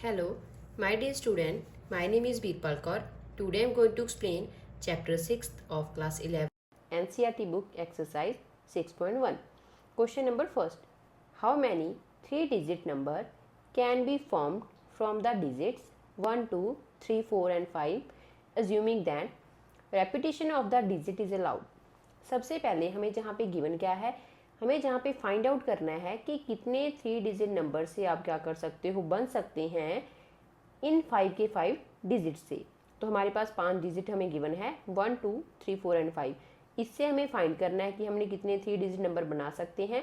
Hello, my dear student. My name is Birpal Kaur. Today I am going to explain chapter 6 of class 11 NCERT book exercise 6.1. Question number first. How many three-digit number can be formed from the digits 1, 2, 3, 4 and 5 assuming that repetition of the digit is allowed? सबसे पहले हमें जहाँ पे given क्या है, हमें जहाँ पे फाइंड आउट करना है कि कितने थ्री डिजिट नंबर से आप क्या कर सकते हो, बन सकते हैं इन 5 के 5 डिजिट से। तो हमारे पास 5 डिजिट हमें गिवन है 1, 2, 3, 4 एंड 5। इससे हमें फाइंड करना है कि हमने कितने थ्री डिजिट नंबर बना सकते हैं।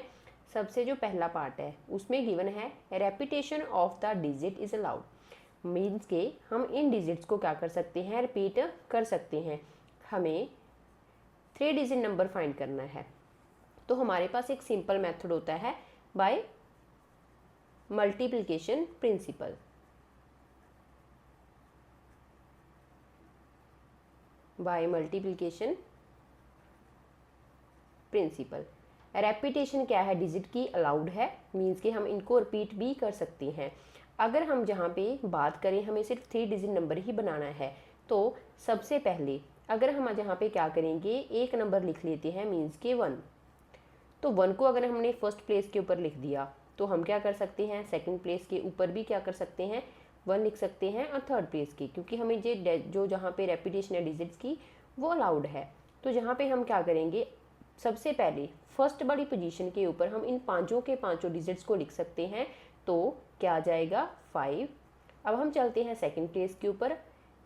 सबसे जो पहला पार्ट है उसमें गिवन है repetition of the digit is allowed. Means के हम इन डिजिट्स को क्या कर सकते हैं, रिपीट कर सकते हैं। हमें थ्री डिजिट नंबर फाइंड करना है तो हमारे पास एक सिंपल मेथड होता है by multiplication principle. By multiplication principle repetition क्या है, डिजिट की अलाउड है, मीन्स कि हम इनको रिपीट भी कर सकते हैं। अगर हम जहाँ पे बात करें हमें सिर्फ थ्री डिजिट नंबर ही बनाना है तो सबसे पहले अगर हम जहाँ पे क्या करेंगे, एक नंबर लिख लेते हैं मीन्स के 1। तो 1 को अगर हमने फर्स्ट प्लेस के ऊपर लिख दिया तो हम क्या कर सकते हैं, सेकंड प्लेस के ऊपर भी क्या कर सकते हैं 1 लिख सकते हैं और थर्ड प्लेस की, क्योंकि हमें जो जहाँ पे रेपिटेशन है डिजिट्स की वो अलाउड है। तो जहाँ पे हम क्या करेंगे, सबसे पहले फर्स्ट बड़ी पोजीशन के ऊपर हम इन पांचों के पांचों डिजिट्स को लिख सकते हैं। तो क्या आ जाएगा 5। अब हम चलते हैं सेकंड प्लेस के ऊपर।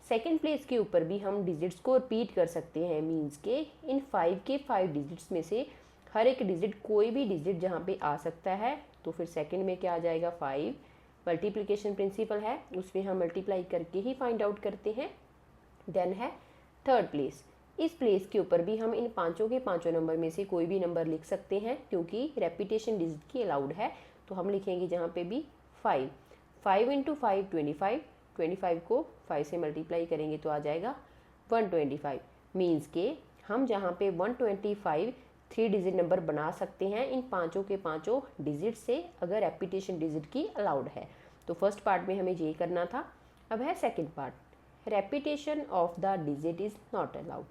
सेकंड प्लेस के ऊपर भी हम डिजिट्स को रिपीट कर सकते हैं, मीन्स के इन 5 के 5 डिजिट्स में से हर एक डिजिट कोई भी डिजिट जहाँ पे आ सकता है। तो फिर सेकंड में क्या आ जाएगा 5। मल्टीप्लिकेशन प्रिंसिपल है, उसमें हम मल्टीप्लाई करके ही फाइंड आउट करते हैं। देन है थर्ड प्लेस। इस प्लेस के ऊपर भी हम इन पांचों के पांचों नंबर में से कोई भी नंबर लिख सकते हैं, क्योंकि रेपिटेशन डिजिट की अलाउड है। तो हम लिखेंगे जहाँ पे भी 5। 5 इंटू 5 25। 25 को 5 से मल्टीप्लाई करेंगे तो आ जाएगा 125। मीन्स के हम जहाँ पे 125 थ्री डिजिट नंबर बना सकते हैं इन पांचों के पांचों डिजिट से, अगर रेपिटेशन डिजिट की अलाउड है। तो फर्स्ट पार्ट में हमें ये करना था। अब है second part, repetition of the digit is not allowed.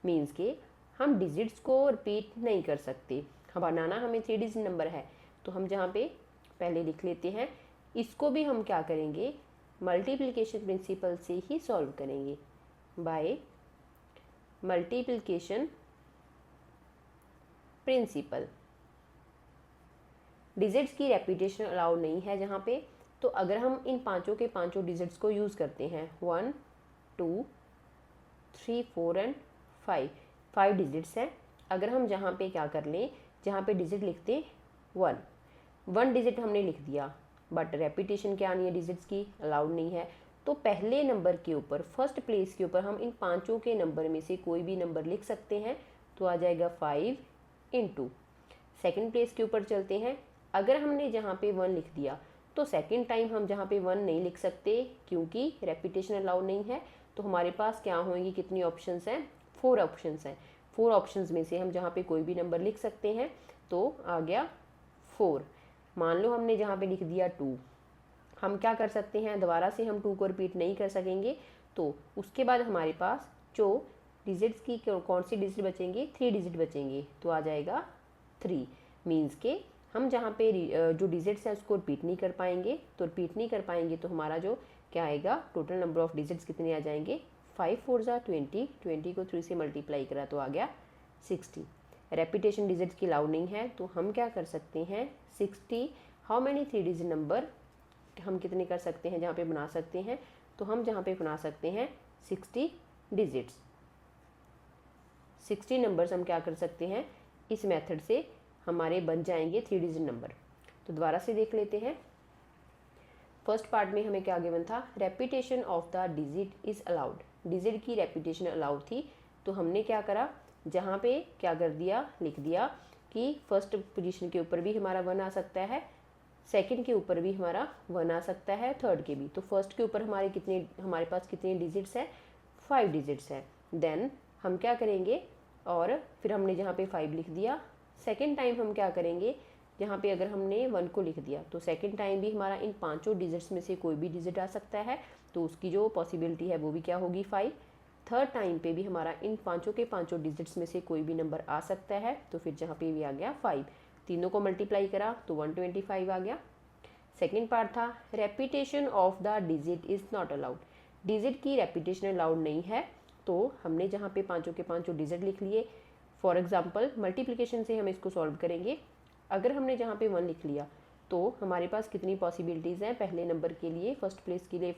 Means के हम डिजिट्स को रिपीट नहीं कर सकते। हम बनाना हमें थ्री डिजिट नंबर है तो हम जहाँ पे पहले लिख लेते हैं, इसको भी हम क्या करेंगे, मल्टीप्लिकेशन प्रिंसिपल से ही सॉल्व करेंगे। बाय मल्टीप्लिकेशन प्रिंसिपल डिजिट्स की रेपिटेशन अलाउड नहीं है जहाँ पे। तो अगर हम इन पांचों के पांचों डिजिट्स को यूज़ करते हैं 1, 2, 3, 4 एंड 5, 5 डिजिट्स हैं। अगर हम जहाँ पे क्या कर लें, जहाँ पे डिजिट लिखते 1 डिजिट हमने लिख दिया, बट रेपिटेशन क्या नहीं है डिजिट्स की, अलाउड नहीं है। तो पहले नंबर के ऊपर फर्स्ट प्लेस के ऊपर हम इन पांचों के नंबर में से कोई भी नंबर लिख सकते हैं। तो आ जाएगा 5 इंटू। सेकेंड प्लेस के ऊपर चलते हैं। अगर हमने जहाँ पे 1 लिख दिया तो सेकेंड टाइम हम जहाँ पे 1 नहीं लिख सकते, क्योंकि रेपिटेशन अलाउड नहीं है। तो हमारे पास क्या होंगी, कितनी ऑप्शंस हैं, 4 ऑप्शंस हैं। 4 ऑप्शंस में से हम जहाँ पे कोई भी नंबर लिख सकते हैं। तो आ गया 4। मान लो हमने जहाँ पे लिख दिया 2, हम क्या कर सकते हैं, दोबारा से हम 2 को रिपीट नहीं कर सकेंगे। तो उसके बाद हमारे पास जो डिजिट्स की कौन सी डिजिट बचेंगे, 3 डिजिट बचेंगे। तो आ जाएगा 3। मीन्स के हम जहाँ पे जो डिजिट्स हैं उसको रिपीट नहीं कर पाएंगे। तो रिपीट नहीं कर पाएंगे तो हमारा जो क्या आएगा, टोटल नंबर ऑफ डिजिट्स कितने आ जाएंगे, 5 4 जा 20। 20 को 3 से मल्टीप्लाई करा तो आ गया 60। रेपिटेशन डिजिट्स की अलाउड नहीं है तो हम क्या कर सकते हैं, 60 how many three digit number हम कितने कर सकते हैं जहाँ पे बना सकते हैं। तो हम जहाँ पे बना सकते हैं 60 डिजिट्स। 60 नंबर्स हम क्या कर सकते हैं, इस मेथड से हमारे बन जाएंगे थ्री डिजिट नंबर। तो दोबारा से देख लेते हैं। फर्स्ट पार्ट में हमें क्या गिवन था, repetition of the digit is allowed. Digit की रेपिटेशन अलाउड थी तो हमने क्या करा, जहाँ पे क्या कर दिया, लिख दिया कि फर्स्ट पोजीशन के ऊपर भी हमारा 1 आ सकता है, सेकंड के ऊपर भी हमारा 1 आ सकता है, थर्ड के भी। तो फर्स्ट के ऊपर हमारे पास कितने डिजिट्स है, 5 डिजिट्स है। देन हम क्या करेंगे, और फिर हमने जहाँ पे 5 लिख दिया। सेकेंड टाइम हम क्या करेंगे, यहाँ पे अगर हमने 1 को लिख दिया तो सेकंड टाइम भी हमारा इन पांचों डिजिट्स में से कोई भी डिजिट आ सकता है, तो उसकी जो पॉसिबिलिटी है वो भी क्या होगी 5। थर्ड टाइम पे भी हमारा इन पांचों के पांचों डिजिट्स में से कोई भी नंबर आ सकता है, तो फिर जहाँ पे भी आ गया 5, तीनों को मल्टीप्लाई करा तो 125 आ गया। सेकेंड पार्ट था repetition of the digit is not allowed, digit की रेपिटेशन अलाउड नहीं है, तो हमने जहाँ पे पांचों के पांचों डिजिट लिख लिए। फॉर एग्जांपल मल्टीप्लिकेशन से हम इसको सॉल्व करेंगे। अगर हमने जहाँ पे 1 लिख लिया तो हमारे पास कितनी पॉसिबिलिटीज़ हैं, पहले नंबर के लिए फर्स्ट प्लेस के लिए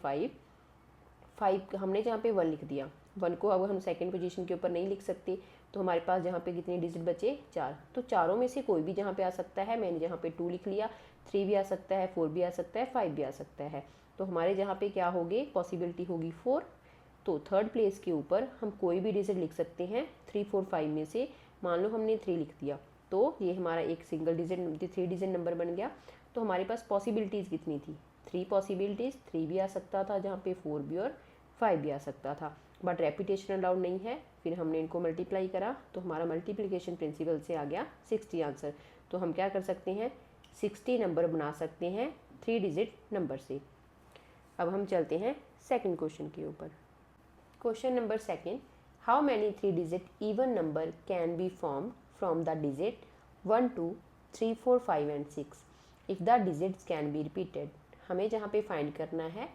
5 हमने जहाँ पे 1 लिख दिया, 1 को अब हम सेकंड पोजीशन के ऊपर नहीं लिख सकते, तो हमारे पास जहाँ पे कितने डिजिट बचे 4, तो चारों में से कोई भी जहाँ पे आ सकता है। मैंने जहाँ पे 2 लिख लिया, 3 भी आ सकता है, 4 भी आ सकता है, 5 भी आ सकता है, तो हमारे जहाँ पे क्या होगी पॉसिबिलिटी होगी 4। तो थर्ड प्लेस के ऊपर हम कोई भी डिजिट लिख सकते हैं 3, 4, 5 में से। मान लो हमने 3 लिख दिया तो ये हमारा एक सिंगल डिजिट 3 डिजिट नंबर बन गया। तो हमारे पास पॉसिबिलिटीज़ कितनी थी 3 पॉसिबिलिटीज़, 3 भी आ सकता था जहाँ पे 4 भी और 5 भी आ सकता था, बट रेपिटेशन अलाउड नहीं है। फिर हमने इनको मल्टीप्लाई करा तो हमारा मल्टीप्लिकेशन प्रिंसिपल से आ गया 60 आंसर। तो हम क्या कर सकते हैं 60 नंबर बना सकते हैं 3 डिजिट नंबर से। अब हम चलते हैं सेकंड क्वेश्चन के ऊपर। Question number second, how many 3 digit even number can be form from the digit 1, 2, 3, 4, 5 and 6 if the digits can be repeated. हमें जहाँ पे फाइंड करना है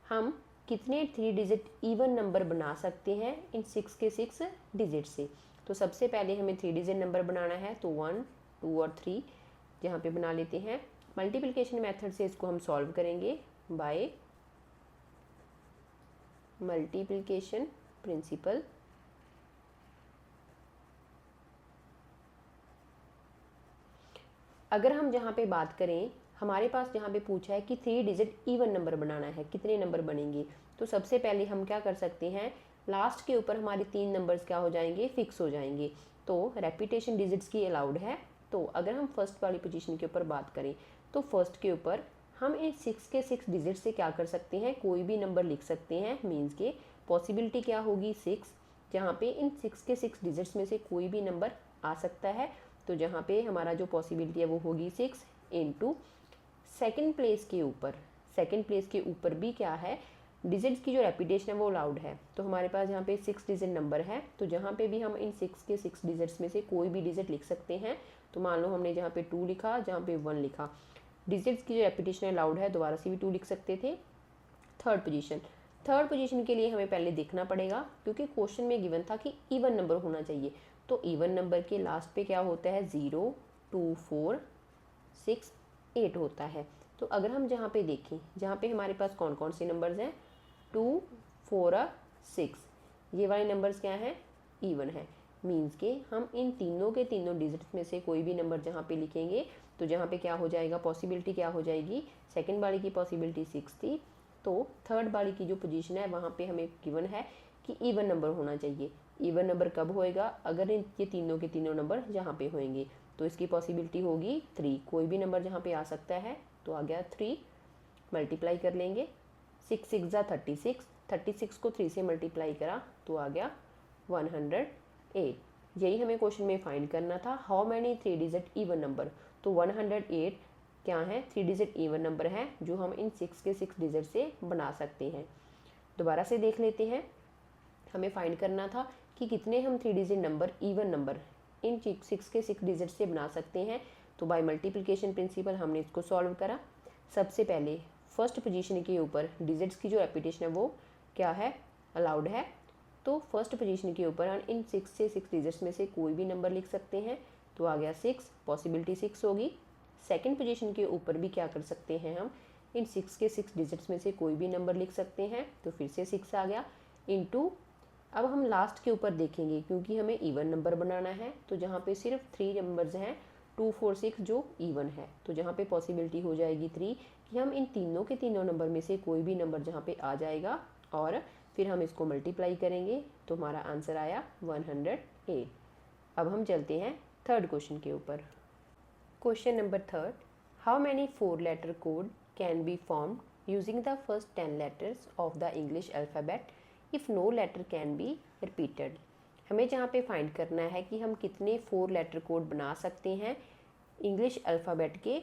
हम कितने 3 डिजिट इवन नंबर बना सकते हैं इन 6 के 6 डिजिट से। तो सबसे पहले हमें 3 डिजिट नंबर बनाना है, तो 1, 2 और 3 यहाँ पे बना लेते हैं। मल्टीप्लिकेशन मेथड से इसको हम सॉल्व करेंगे बाय मल्टीप्लिकेशन प्रिंसिपल। अगर हम जहाँ पे बात करें, हमारे पास जहाँ पे पूछा है कि 3 डिजिट इवन नंबर बनाना है, कितने नंबर बनेंगे, तो सबसे पहले हम क्या कर सकते हैं, लास्ट के ऊपर हमारे 3 नंबर्स क्या हो जाएंगे फिक्स हो जाएंगे। तो रेपिटेशन डिजिट्स की अलाउड है। तो अगर हम फर्स्ट वाली पोजीशन के ऊपर बात करें तो फर्स्ट के ऊपर हम इन 6 के 6 डिजिट से क्या कर सकते हैं, कोई भी नंबर लिख सकते हैं। मीन्स के पॉसिबिलिटी क्या होगी 6, जहाँ पे इन 6 के 6 डिजिट्स में से कोई भी नंबर आ सकता है। तो जहाँ पे हमारा जो पॉसिबिलिटी है वो होगी 6 इंटू सेकेंड प्लेस के ऊपर भी क्या है डिजिट्स की जो रेपिटेशन है वो अलाउड है। तो हमारे पास यहाँ पे 6 डिजिट नंबर है, तो जहाँ पे भी हम इन 6 के 6 डिजिट्स में से कोई भी डिजिट लिख सकते हैं। तो मान लो हमने जहाँ पे 2 लिखा, जहाँ पे 1 लिखा, डिजिट्स की जो रेपिटेशन अलाउड है, दोबारा से भी 2 लिख सकते थे। थर्ड पोजीशन के लिए हमें पहले देखना पड़ेगा, क्योंकि क्वेश्चन में गिवन था कि इवन नंबर होना चाहिए। तो इवन नंबर के लास्ट पे क्या होता है 0, 2, 4, 6, 8 होता है। तो अगर हम जहाँ पे देखें, जहाँ पे हमारे पास कौन कौन से नंबर्स हैं 2, 4 और 6, ये वाले नंबर्स क्या हैं इवन है। मीन्स के हम इन तीनों के तीनों डिजिट्स में से कोई भी नंबर जहाँ पे लिखेंगे तो जहाँ पे क्या हो जाएगा पॉसिबिलिटी क्या हो जाएगी, सेकंड वाली की पॉसिबिलिटी 6 थी, तो थर्ड वाली की जो पोजीशन है वहाँ पे हमें गिवन है कि इवन नंबर होना चाहिए। इवन नंबर कब होएगा, अगर ये तीनों के तीनों नंबर जहाँ पे होंगे, तो इसकी पॉसिबिलिटी होगी 3, कोई भी नंबर जहाँ पे आ सकता है। तो आ गया 3, मल्टीप्लाई कर लेंगे 6 6 जा 36, 36 को 3 से मल्टीप्लाई करा तो आ गया 108। यही हमें क्वेश्चन में फाइंड करना था, how many 3 digit even number. तो 108 क्या है 3 डिजिट इवन नंबर है जो हम इन 6 के 6 डिजिट से बना सकते हैं। दोबारा से देख लेते हैं, हमें फाइंड करना था कि कितने हम 3 digit number even number in 6 के 6 डिजिट से बना सकते हैं। तो बाय मल्टीप्लिकेशन प्रिंसिपल हमने इसको सॉल्व करा। सबसे पहले फर्स्ट पोजीशन के ऊपर डिजिट्स की जो रेपिटेशन है वो क्या है अलाउड है, तो फर्स्ट पोजीशन के ऊपर हम इन 6 से 6 डिजिट्स में से कोई भी नंबर लिख सकते हैं। तो आ गया 6, पॉसिबिलिटी 6 होगी। सेकंड पोजीशन के ऊपर भी क्या कर सकते हैं, हम इन 6 के 6 डिजिट्स में से कोई भी नंबर लिख सकते हैं, तो फिर से 6 आ गया इंटू। अब हम लास्ट के ऊपर देखेंगे, क्योंकि हमें इवन नंबर बनाना है, तो जहाँ पे सिर्फ 3 नंबर्स हैं 2, 4, 6 जो इवन है, तो जहाँ पे पॉसिबिलिटी हो जाएगी 3 कि हम इन तीनों के तीनों नंबर में से कोई भी नंबर जहाँ पे आ जाएगा और फिर हम इसको मल्टीप्लाई करेंगे, तो हमारा आंसर आया 108। अब हम चलते हैं थर्ड क्वेश्चन के ऊपर। Question number third, how many 4 letter code can be formed using the first 10 letters of the English alphabet if no letter can be repeated. हमें जहाँ पे फाइंड करना है कि हम कितने 4 लेटर कोड बना सकते हैं इंग्लिश अल्फ़ाबेट के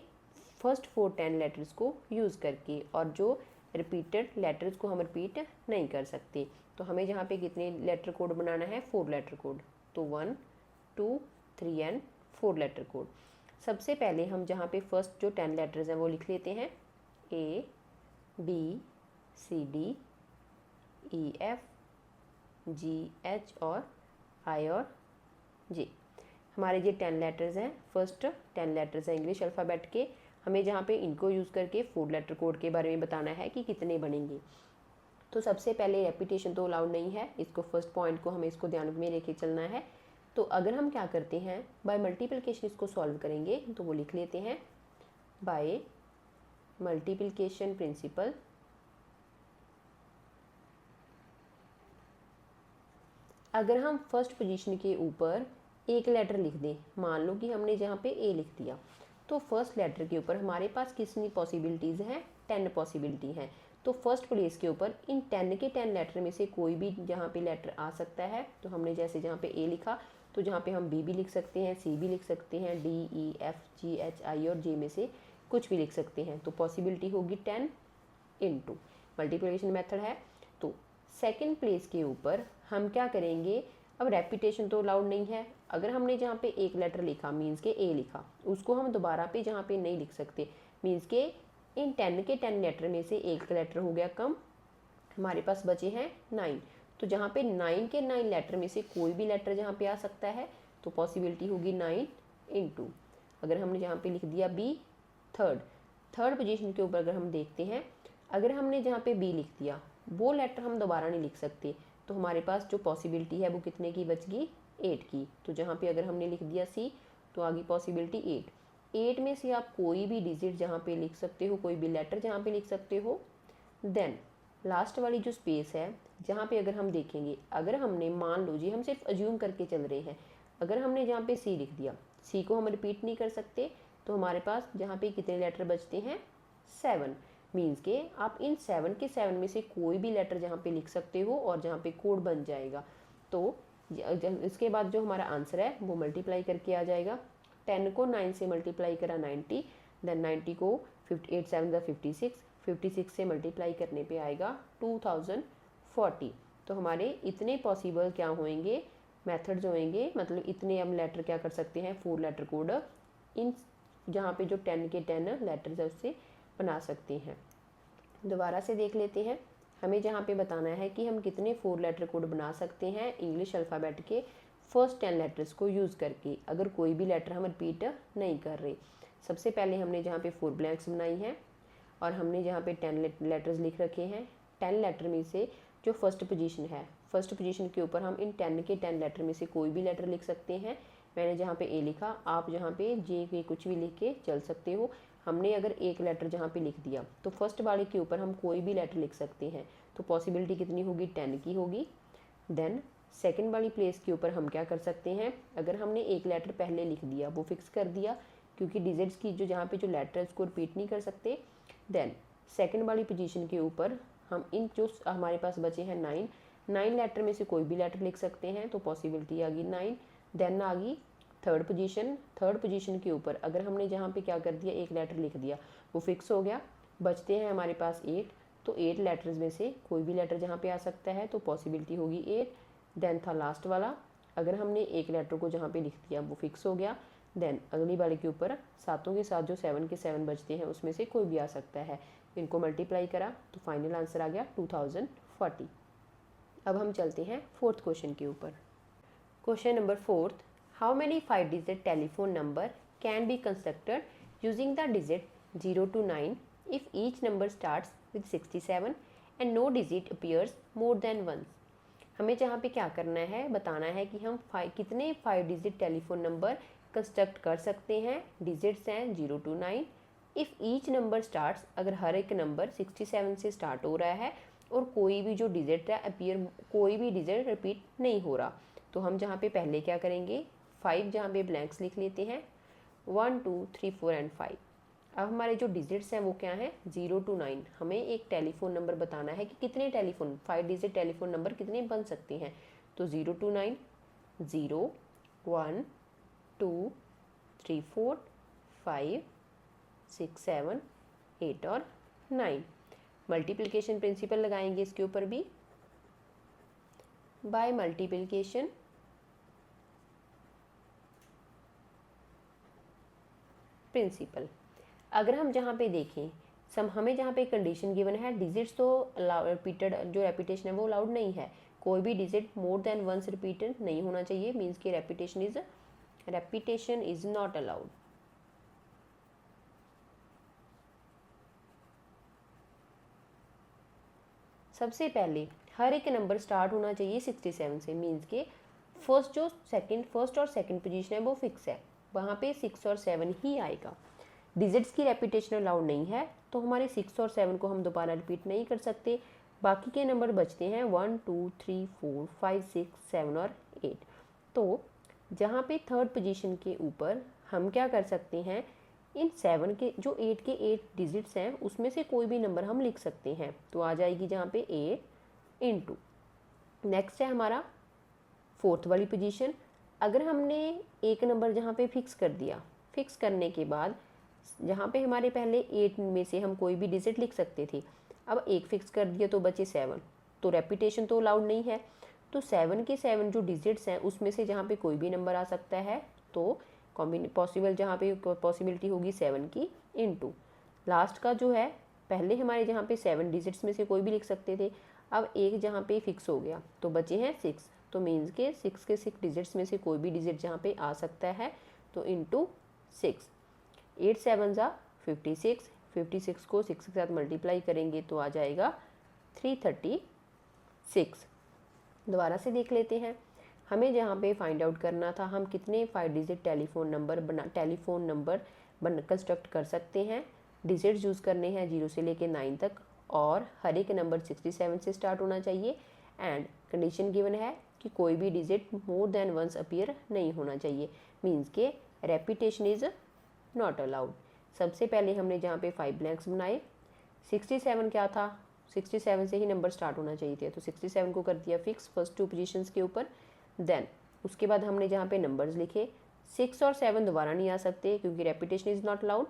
फर्स्ट 4 10 लेटर्स को यूज़ करके, और जो रिपीटेड लेटर्स को हम रिपीट नहीं कर सकते। तो हमें जहाँ पे कितने लेटर कोड बनाना है, 4 लेटर कोड। तो 1 2 3 एंड 4 लेटर कोड। सबसे पहले हम जहाँ पे फर्स्ट जो 10 लेटर्स हैं वो लिख लेते हैं, A B C D E F G H और I और J। हमारे ये 10 लेटर्स हैं, फर्स्ट 10 लेटर्स हैं इंग्लिश अल्फ़ाबेट के। हमें जहाँ पे इनको यूज़ करके 4 लेटर कोड के बारे में बताना है कि कितने बनेंगे। तो सबसे पहले रेपिटेशन तो अलाउड नहीं है, इसको फर्स्ट पॉइंट को हमें इसको ध्यान में लेके चलना है। तो अगर हम क्या करते हैं, बाय मल्टीप्लिकेशन इसको सॉल्व करेंगे। तो वो लिख लेते हैं, बाय मल्टीप्लिकेशन प्रिंसिपल अगर हम फर्स्ट पोजीशन के ऊपर एक लेटर लिख दें, मान लो कि हमने जहाँ पे ए लिख दिया, तो फर्स्ट लेटर के ऊपर हमारे पास कितनी पॉसिबिलिटीज़ हैं, 10 पॉसिबिलिटी हैं। तो फर्स्ट प्लेस के ऊपर इन 10 के 10 लेटर में से कोई भी जहाँ पे लेटर आ सकता है। तो हमने जैसे जहाँ पे ए लिखा, तो जहाँ पे हम बी भी लिख सकते हैं, सी भी लिख सकते हैं, D E F G H I और जे में से कुछ भी लिख सकते हैं। तो पॉसिबिलिटी होगी 10 इंटू मल्टीप्लिकेशन मेथड है। तो सेकंड प्लेस के ऊपर हम क्या करेंगे, अब रेपिटेशन तो अलाउड नहीं है। अगर हमने जहाँ पे एक लेटर लिखा, मीन्स के ए लिखा, उसको हम दोबारा पे जहाँ पे नहीं लिख सकते। मीन्स के इन 10 के 10 लेटर में से एक लेटर हो गया कम, हमारे पास बचे हैं 9। तो जहाँ पे 9 के 9 लेटर में से कोई भी लेटर जहाँ पे आ सकता है, तो पॉसिबिलिटी होगी 9 इंटू, अगर हमने जहाँ पे लिख दिया बी, थर्ड पोजीशन के ऊपर अगर हम देखते हैं, अगर हमने जहाँ पे बी लिख दिया, वो लेटर हम दोबारा नहीं लिख सकते। तो हमारे पास जो पॉसिबिलिटी है वो कितने की बच गई, 8 की। तो जहाँ पे अगर हमने लिख दिया सी, तो आगे पॉसिबिलिटी 8 में से आप कोई भी डिजिट जहाँ पे लिख सकते हो, कोई भी लेटर जहाँ पे लिख सकते हो। देन लास्ट वाली जो स्पेस है, जहाँ पे अगर हम देखेंगे, अगर हमने मान लो जी, हम सिर्फ अज्यूम करके चल रहे हैं, अगर हमने जहाँ पे सी लिख दिया, सी को हम रिपीट नहीं कर सकते, तो हमारे पास जहाँ पे कितने लेटर बचते हैं, 7। मीन्स के आप इन 7 के 7 में से कोई भी लेटर जहाँ पे लिख सकते हो और जहाँ पे कोड बन जाएगा। तो इसके बाद जो हमारा आंसर है वो मल्टीप्लाई करके आ जाएगा। 10 को 9 से मल्टीप्लाई करा 90, देन 90 को 8 7 56, 56 से मल्टीप्लाई करने पे आएगा 2040। तो हमारे इतने पॉसिबल क्या होंगे, मेथड्स होंगे, मतलब इतने हम लेटर क्या कर सकते हैं, 4 लेटर कोड इन जहाँ पे जो 10 के 10 लेटर्स है उससे बना सकते हैं। दोबारा से देख लेते हैं, हमें जहाँ पे बताना है कि हम कितने 4 लेटर कोड बना सकते हैं इंग्लिश अल्फ़ाबेट के फर्स्ट 10 लेटर्स को यूज़ करके, अगर कोई भी लेटर हम रिपीट नहीं कर रहे। सबसे पहले हमने जहाँ पे 4 ब्लैंक्स बनाई हैं और हमने जहाँ पे 10 लेटर्स लिख रखे हैं। 10 लेटर में से जो फर्स्ट पोजीशन है, फर्स्ट पोजीशन के ऊपर हम इन 10 के 10 लेटर में से कोई भी लेटर लिख सकते हैं। मैंने जहाँ पे ए लिखा, आप जहाँ पे जे के कुछ भी लिख के चल सकते हो। हमने अगर एक लेटर जहाँ पे लिख दिया, तो फर्स्ट वाले के ऊपर हम कोई भी लेटर लिख सकते हैं। तो पॉसिबिलिटी कितनी होगी, 10 की होगी। देन सेकंड वाली प्लेस के ऊपर हम क्या कर सकते हैं, अगर हमने एक लेटर पहले लिख दिया, वो फिक्स कर दिया, क्योंकि डिजिट्स की जो जहाँ पे जो लेटर है उसको रिपीट नहीं कर सकते। देन सेकंड वाली पोजीशन के ऊपर हम इन जो हमारे पास बचे हैं 9 लेटर में से कोई भी लेटर लिख सकते हैं। तो पॉसिबिलिटी आ गई 9। देन आ गई थर्ड पोजीशन के ऊपर अगर हमने जहाँ पे क्या कर दिया, एक लेटर लिख दिया, वो फिक्स हो गया, बचते हैं हमारे पास 8। तो 8 लेटर्स में से कोई भी लेटर जहाँ पे आ सकता है, तो पॉसिबिलिटी होगी 8। देन था लास्ट वाला, अगर हमने एक लेटर को जहाँ पे लिख दिया वो फिक्स हो गया। देन अगली वाले के ऊपर सातों के साथ जो 7 के 7 बचते हैं उसमें से कोई भी आ सकता है। इनको मल्टीप्लाई करा तो फाइनल आंसर आ गया 2040। अब हम चलते हैं फोर्थ क्वेश्चन के ऊपर। Question number 4, how many 5-digit telephone number can be constructed using the digit 0 to 9 if each number starts with 67 and no digit appears more than once? हमें जहाँ पे क्या करना है, बताना है कि हम कितने 5 डिजिट टेलीफोन नंबर कंस्ट्रक्ट कर सकते हैं। डिजिट्स हैं 0 to 9। If each number starts, अगर हर एक नंबर 67 से स्टार्ट हो रहा है और कोई भी जो डिजिट है अपीयर, कोई भी डिजिट रिपीट नहीं हो रहा, तो हम जहाँ पे पहले क्या करेंगे, 5 जहाँ पे ब्लैंक्स लिख लेते हैं, 1 2 3 4 एंड 5। अब हमारे जो डिजिट्स हैं वो क्या हैं, 0 to 9। हमें एक टेलीफोन नंबर बताना है कि कितने टेलीफोन 5 डिजिट टेलीफोन नंबर कितने बन सकते हैं। तो 0 to 9, 0 1 2 3 4 5, 6, 7, 8 और 9। मल्टीप्लिकेशन प्रिंसिपल लगाएंगे इसके ऊपर भी। बाय मल्टीप्लिकेशन प्रिंसिपल अगर हम जहाँ पे देखें हमें जहाँ पे कंडीशन गिवन है, डिजिट्स तो रिपीटेड जो रेपिटेशन है वो अलाउड नहीं है, कोई भी digit more than once repeated नहीं होना चाहिए, मीन्स कि रेपिटेशन इज नॉट अलाउड। सबसे पहले हर एक नंबर स्टार्ट होना चाहिए 67 से, मीन्स के फर्स्ट और सेकंड पोजीशन है वो फिक्स है, वहाँ पे 6 और 7 ही आएगा। डिजिट्स की रेपिटेशन अलाउड नहीं है, तो हमारे 6 और 7 को हम दोबारा रिपीट नहीं कर सकते। बाकी के नंबर बचते हैं 1, 2, 3, 4, 5, 6, 7 और 8। तो जहाँ पे थर्ड पोजीशन के ऊपर हम क्या कर सकते हैं, इन 7 के जो 8 के 8 डिजिट्स हैं उसमें से कोई भी नंबर हम लिख सकते हैं, तो आ जाएगी जहाँ पे 8 इंटू। नेक्स्ट है हमारा फोर्थ वाली पोजीशन। अगर हमने एक नंबर जहाँ पे फिक्स कर दिया, फिक्स करने के बाद जहाँ पे हमारे पहले 8 में से हम कोई भी डिजिट लिख सकते थे, अब एक फिक्स कर दिया तो बचे 7, तो रेपिटेशन तो अलाउड नहीं है, तो 7 के 7 जो डिजिट्स हैं उसमें से जहाँ पे कोई भी नंबर आ सकता है, तो पॉसिबल जहाँ पे पॉसिबिलिटी होगी 7 की इंटू लास्ट का जो है, पहले हमारे जहाँ पे 7 डिजिट्स में से कोई भी लिख सकते थे, अब एक जहाँ पे फिक्स हो गया तो बचे हैं 6, तो मीन्स के 6 के 6 डिजिट्स में से कोई भी डिजिट जहाँ पे आ सकता है, तो इंटू 6। 8 7 ज़ा 56, 56 को 6 के साथ मल्टीप्लाई करेंगे तो आ जाएगा 336। दोबारा से देख लेते हैं, हमें जहाँ पे फाइंड आउट करना था हम कितने 5 डिजिट टेलीफोन नंबर कंस्ट्रक्ट कर सकते हैं। डिजिट्स यूज़ करने हैं 0 से लेके 9 तक, और हर एक नंबर 67 से स्टार्ट होना चाहिए, एंड कंडीशन गिवन है कि कोई भी digit more than once appear नहीं होना चाहिए, मीन्स के रेपिटेशन इज़ नॉट अलाउड। सबसे पहले हमने जहाँ पे 5 ब्लैंक्स बनाए, 67 क्या था, 67 से ही नंबर स्टार्ट होना चाहिए थे, तो 67 को कर दिया फिक्स फर्स्ट 2 पोजीशंस के ऊपर। देन उसके बाद हमने जहाँ पे नंबर्स लिखे, 6 और 7 दोबारा नहीं आ सकते क्योंकि repetition is not allowed.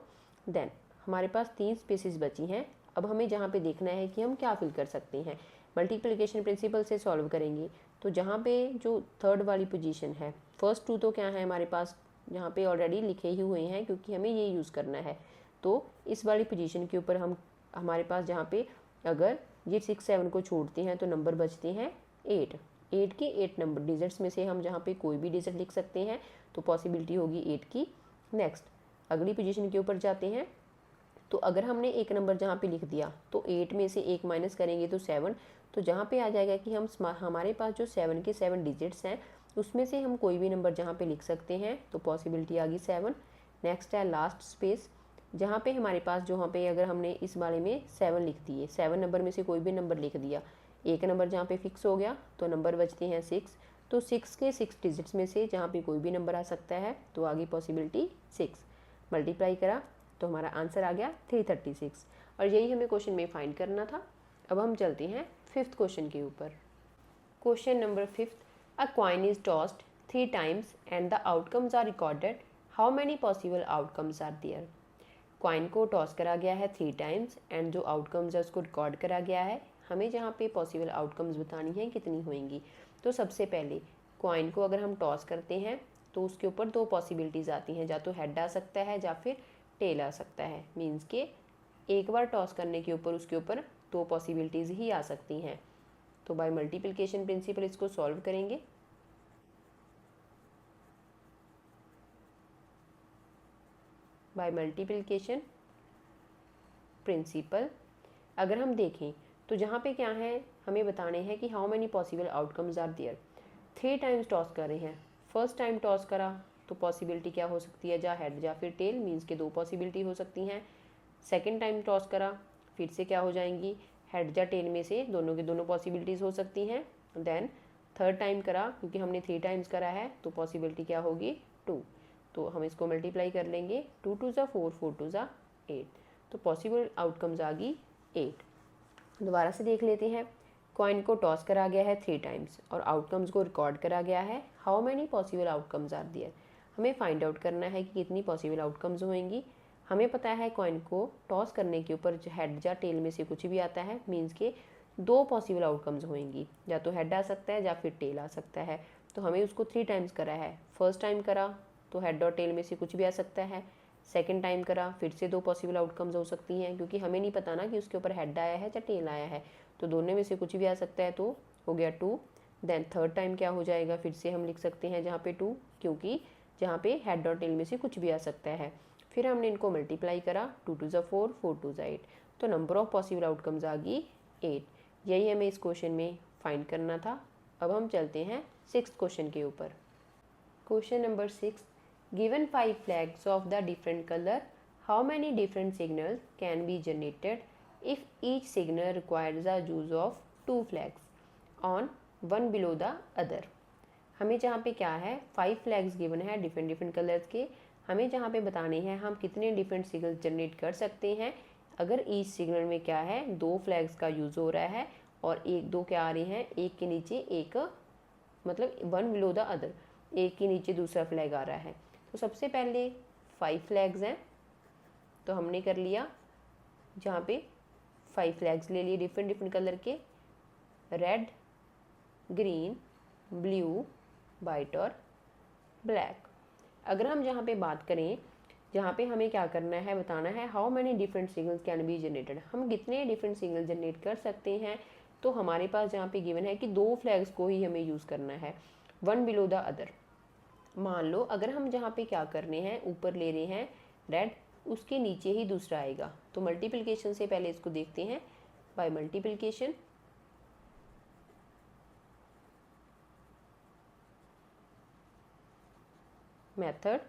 Then हमारे पास 3 स्पेसिस बची हैं, अब हमें जहाँ पे देखना है कि हम क्या फिल कर सकते हैं। मल्टीप्लिकेशन प्रिंसिपल से सॉल्व करेंगे, तो जहाँ पे जो थर्ड वाली पोजीशन है, फर्स्ट 2 तो क्या है हमारे पास जहाँ पे ऑलरेडी लिखे ही हुए हैं क्योंकि हमें ये यूज़ करना है, तो इस वाली पोजीशन के ऊपर हमारे पास जहाँ पे अगर ये 6 7 को छोड़ते हैं तो नंबर बचते हैं 8। 8 के 8 नंबर डिजिट्स में से हम जहाँ पे कोई भी डिजिट लिख सकते हैं, तो पॉसिबिलिटी होगी 8 की। नेक्स्ट अगली पोजीशन के ऊपर जाते हैं, तो अगर हमने एक नंबर जहाँ पे लिख दिया तो 8 में से 1 माइनस करेंगे तो 7, तो जहाँ पे आ जाएगा कि हमारे पास जो 7 के 7 डिजिट्स हैं उसमें से हम कोई भी नंबर जहाँ पे लिख सकते हैं, तो पॉसिबिलिटी आ गई 7। नेक्स्ट है लास्ट स्पेस, जहाँ पे हमारे पास जहाँ पे अगर हमने इस वाले में 7 लिख दिए, 7 नंबर में से कोई भी नंबर लिख दिया, एक नंबर जहाँ पे फिक्स हो गया तो नंबर बचते हैं 6, तो 6 के 6 डिजिट्स में से जहाँ पे कोई भी नंबर आ सकता है, तो आगे पॉसिबिलिटी 6। मल्टीप्लाई करा तो हमारा आंसर आ गया 336, और यही हमें क्वेश्चन में फाइंड करना था। अब हम चलते हैं 5th क्वेश्चन के ऊपर। Question number 5, a coin is tossed 3 times and the outcomes are recorded, how many possible outcomes are there. Coin को टॉस करा गया है 3 टाइम्स एंड जो आउटकम्स है उसको रिकॉर्ड करा गया है, हमें जहाँ पे पॉसिबल आउटकम्स बतानी है कितनी होंगी। तो सबसे पहले कॉइन को अगर हम टॉस करते हैं तो उसके ऊपर 2 पॉसिबिलिटीज़ आती हैं, या तो हेड आ सकता है या फिर टेल आ सकता है, मीन्स के एक बार टॉस करने के ऊपर उसके ऊपर 2 पॉसिबिलिटीज़ ही आ सकती हैं। तो बाय मल्टीप्लिकेशन प्रिंसिपल इसको सॉल्व करेंगे। बाय मल्टीप्लिकेशन प्रिंसिपल अगर हम देखें तो जहाँ पे क्या है हमें बताने हैं कि how many possible outcomes are there. 3 times toss कर रहे हैं, फर्स्ट टाइम टॉस करा तो पॉसिबिलिटी क्या हो सकती है, या हेड या फिर टेल, मीन्स के 2 पॉसिबिलिटी हो सकती हैं। सेकंड टाइम टॉस करा फिर से क्या हो जाएंगी, हेड या टेल में से दोनों की दोनों पॉसिबिलिटीज़ हो सकती हैं। देन थर्ड टाइम करा क्योंकि हमने 3 टाइम्स करा है तो पॉसिबिलिटी क्या होगी 2, तो हम इसको मल्टीप्लाई कर लेंगे, 2 2 ज़ा 4, 4 2 ज़ा 8, तो पॉसिबल आउटकम्स आ गई 8। दोबारा से देख लेते हैं, कॉइन को टॉस करा गया है 3 टाइम्स और आउटकम्स को रिकॉर्ड करा गया है, how many possible outcomes are there. हमें फाइंड आउट करना है कि कितनी पॉसिबल आउटकम्स होंगी। हमें पता है कॉइन को टॉस करने के ऊपर हेड या टेल में से कुछ भी आता है, मीन्स के 2 पॉसिबल आउटकम्स होंगी, या तो हेड आ सकता है या फिर टेल आ सकता है। तो हमें उसको 3 टाइम्स करा है। फर्स्ट टाइम करा तो हेड और टेल में से कुछ भी आ सकता है। सेकंड टाइम करा फिर से 2 पॉसिबल आउटकम्स हो सकती हैं, क्योंकि हमें नहीं पता ना कि उसके ऊपर हेड आया है या टेल आया है, तो दोनों में से कुछ भी आ सकता है, तो हो गया 2। देन थर्ड टाइम क्या हो जाएगा, फिर से हम लिख सकते हैं जहाँ पे 2, क्योंकि जहाँ पे हेड और टेल में से कुछ भी आ सकता है। फिर हमने इनको मल्टीप्लाई करा, 2 2 ज़ा 4, 4 2 ज़ा 8, तो नंबर ऑफ पॉसिबल आउटकम्स आ गई 8। यही हमें इस क्वेश्चन में फाइंड करना था। अब हम चलते हैं 6th क्वेश्चन के ऊपर। Question number 6, given 5 flags of the different color, how many different signals can be generated if each signal requires the use of 2 flags on one below the other। हमें जहाँ पे क्या है 5 फ्लैग्स गिवन है different colours के। हमें जहाँ पे बताने हैं हम कितने डिफरेंट सिग्नल जनरेट कर सकते हैं अगर ईच सिग्नल में क्या है 2 फ्लैग्स का यूज़ हो रहा है, और 1 2 क्या आ रहे हैं, एक के नीचे एक, मतलब वन बिलो द अदर, एक के नीचे दूसरा फ्लैग आ रहा है। तो सबसे पहले 5 फ्लैग्स हैं, तो हमने कर लिया जहाँ पे 5 फ्लैग्स ले लिए डिफरेंट कलर के, रेड, ग्रीन, ब्लू, वाइट और ब्लैक। अगर हम जहाँ पे बात करें, जहाँ पे हमें क्या करना है, बताना है how many different signals can be generated, हम कितने डिफरेंट सिग्नल जनरेट कर सकते हैं। तो हमारे पास जहाँ पे गिवन है कि 2 फ्लैग्स को ही हमें यूज़ करना है, वन बिलो द अदर। मान लो अगर हम जहाँ पे क्या करने हैं, ऊपर ले रहे हैं रेड, उसके नीचे ही दूसरा आएगा, तो मल्टीप्लिकेशन से पहले इसको देखते हैं। बाय मल्टीप्लिकेशन मेथड,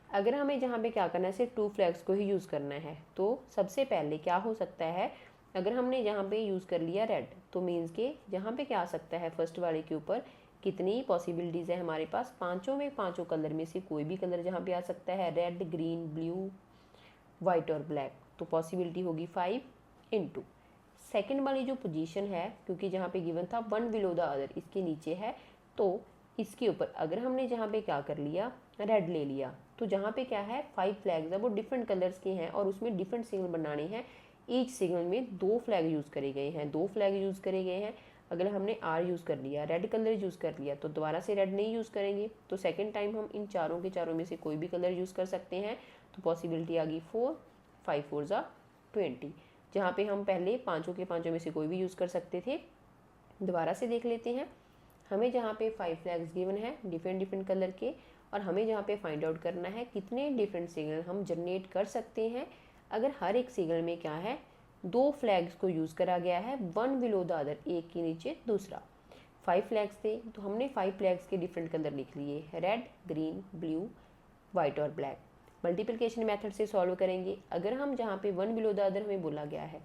अगर हमें जहाँ पे क्या करना है, सिर्फ 2 फ्लैग्स को ही यूज़ करना है, तो सबसे पहले क्या हो सकता है, अगर हमने जहाँ पे यूज़ कर लिया रेड, तो मीन्स के जहाँ पे क्या आ सकता है, फर्स्ट वाले के ऊपर कितनी पॉसिबिलिटीज़ है हमारे पास, पाँचों में, पाँचों कलर में से कोई भी कलर जहाँ पे आ सकता है, रेड, ग्रीन, ब्लू, वाइट और ब्लैक, तो पॉसिबिलिटी होगी 5 इंटू सेकेंड वाली जो पोजीशन है, क्योंकि जहाँ पे गिवन था वन बिलो द अदर, इसके नीचे है, तो इसके ऊपर अगर हमने जहाँ पे क्या कर लिया, रेड ले लिया, तो जहाँ पे क्या है 5 फ्लैग्स है वो डिफरेंट कलर्स के हैं, और उसमें डिफरेंट सिग्नल बनाने हैं। ईच सिग्नल में 2 फ्लैग यूज़ करे गए हैं, 2 फ्लैग यूज़ करे गए हैं। अगर हमने आर यूज़ कर लिया, रेड कलर यूज़ कर लिया, तो दोबारा से रेड नहीं यूज़ करेंगे, तो सेकेंड टाइम हम इन चारों के चारों में से कोई भी कलर यूज़ कर सकते हैं। तो पॉसिबिलिटी आ गई 4, 5 4 ज़ा 20, जहाँ पे हम पहले पाँचों के पाँचों में से कोई भी यूज़ कर सकते थे। दोबारा से देख लेते हैं, हमें जहाँ पे 5 फ्लैग्स गिवन है डिफरेंट कलर के, और हमें जहाँ पे फाइंड आउट करना है कितने डिफरेंट सिग्नल हम जनरेट कर सकते हैं अगर हर एक सिग्नल में क्या है 2 फ्लैग्स को यूज़ करा गया है, वन बिलो द अदर, एक के नीचे दूसरा। 5 फ्लैग्स थे, तो हमने 5 फ्लैग्स के डिफरेंट कलर लिख लिए, रेड, ग्रीन, ब्लू, वाइट और ब्लैक। मल्टीप्लिकेशन मेथड से सॉल्व करेंगे। अगर हम जहाँ पे वन बिलो द अदर हमें बोला गया है,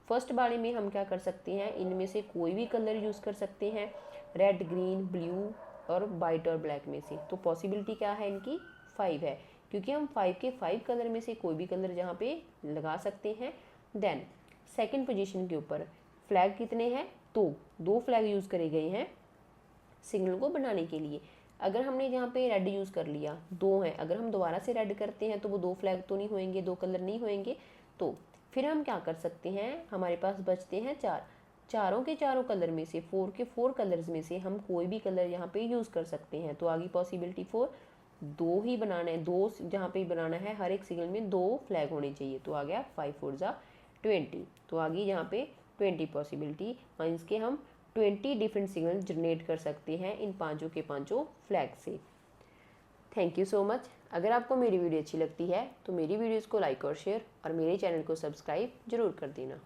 फर्स्ट वाले में हम क्या कर सकते हैं, इनमें से कोई भी कलर यूज़ कर सकते हैं, रेड, ग्रीन, ब्लू और वाइट और ब्लैक में से। तो पॉसिबिलिटी क्या है इनकी 5 है, क्योंकि हम 5 के 5 कलर में से कोई भी कलर जहाँ पे लगा सकते हैं। देन सेकंड पोजीशन के ऊपर फ्लैग कितने हैं, तो 2 फ्लैग यूज़ करे गए हैं सिग्नल को बनाने के लिए। अगर हमने जहाँ पे रेड यूज़ कर लिया, 2 हैं, अगर हम दोबारा से रेड करते हैं तो वो 2 फ्लैग तो नहीं होंगे, 2 कलर नहीं होंगे। तो फिर हम क्या कर सकते हैं, हमारे पास बचते हैं 4, चारों के चारों कलर में से 4 के 4 कलर्स में से हम कोई भी कलर यहाँ पे यूज़ कर सकते हैं। तो आगे पॉसिबिलिटी 4, 2 ही बनाना है, 2 जहाँ पे बनाना है, हर एक सिग्नल में 2 फ्लैग होने चाहिए, तो आ गया 5 4 ज़ा 20। तो आगे यहाँ पे 20 पॉसिबिलिटी, मीन्स के हम 20 डिफरेंट सिग्नल जनरेट कर सकते हैं इन पाँचों के पाँचों फ्लैग से। Thank you so much. अगर आपको मेरी वीडियो अच्छी लगती है तो मेरी वीडियोज़ को लाइक और शेयर, और मेरे चैनल को सब्सक्राइब जरूर कर देना।